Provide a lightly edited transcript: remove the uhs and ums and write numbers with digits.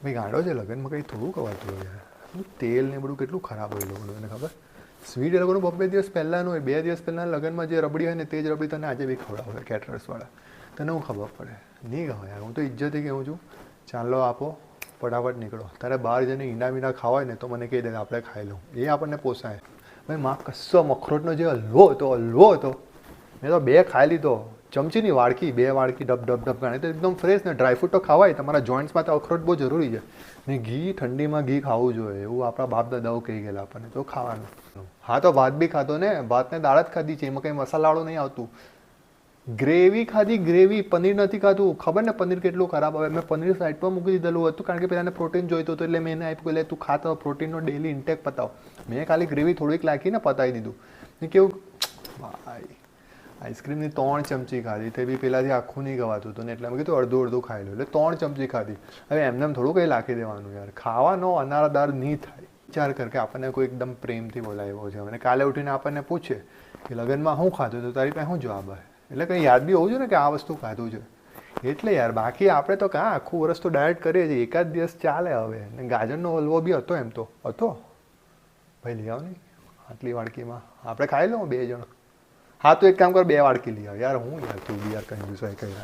ભાઈ ગાંડો છે લગ્નમાં કંઈ થોડું ખવાતું હોય યાર. તેલ ને બધું કેટલું ખરાબ હોય લોકોનું એને ખબર. સ્વીટ એ લોકોનું 2 દિવસ પહેલાંનું હોય, 2 દિવસ પહેલાં લગ્નમાં જે રબડી હોય ને તે જ રબડી તને આજે બી ખવડાવે કેટરર્સવાળા. તને હું ખબર પડે નહીં ગમે યાર. હું તો ઇજ્જતથી કહું છું, ચાલો આપો ફટાફટ નીકળો. તારે બહાર જઈને ઈંડા મીંડા ખાવા હોય ને તો મને કહી દે, આપણે ખાઈ લઉં, એ આપણને પોસાય. ભાઈ માં કશો મખરોટનો જે હલવો હતો મેં તો 2 ખાઈ લીધો. ચમચીની વાડકી 2 વાડકી ડબ ડબ ડબ ગાણે તો એકદમ ફ્રેશ ને. ડ્રાયફ્રૂટ તો ખાવાય, તમારા જોઈન્ટ્સમાં તો અખરોટ બહુ જરૂરી છે ને. ઘી ઠંડીમાં ઘી ખાવું જોઈએ એવું આપણા બાપ દાદાઓ કહી ગયેલા આપણને, તો ખાવાનું. હા તો ભાત બી ખાધો ને, ભાતને દાળ જ ખાધી છે, એમાં કંઈ મસાલાવાળું નહીં આવતું. ગ્રેવી ખાધી, ગ્રેવી. પનીર નથી ખાધું. ખબર ને પનીર કેટલું ખરાબ આવે. મેં પનીર સાઈડ પર મૂકી દીધેલું હતું કારણ કે પહેલાંને પ્રોટીન જોઈતું હતું એટલે મેં એને આપ્યું, એટલે તું ખાતો પ્રોટીનનો ડેલી ઇન્ટેક પતાવ. મેં ખાલી ગ્રેવી થોડીક નાખીને પતાવી દીધું. મેં કેવું ભાઈ આઈસ્ક્રીમની 3 ચમચી ખાધી, તે બી પહેલાંથી આખું નહીં ગવાતું હતું ને એટલે મેં કીધું અડધું ખાઈ લો, એટલે 3 ચમચી ખાધી. હવે એમને થોડું કંઈ નાખી દેવાનું યાર. ખાવાનો અનારદાર નહીં થાય. વિચાર કર કે આપણને કોઈ એકદમ પ્રેમથી બોલાવ્યો છે અને કાલે ઉઠીને આપણને પૂછે કે લગ્નમાં શું ખાધું તો તારી પાસે શું જવાબ આવે? એટલે કંઈ યાદ બી હોવું જોઈએ ને કે આ વસ્તુ ખાધું છે એટલે યાર. બાકી આપણે તો કાં આખું વર્ષ તો ડાયટ કરીએ છીએ, એકાદ દિવસ ચાલે. હવે ને ગાજરનો હલવો બી હતો, એમ તો હતો ભાઈ. લઈ આવ નહીં આટલી વાડકીમાં, આપણે ખાઈ લઉં 2 જણ. હા તો એક કામ કર, 2 વાડકી લઈ આવ યાર. હું યાર તું બી યાર કંજૂસાઈ કરી.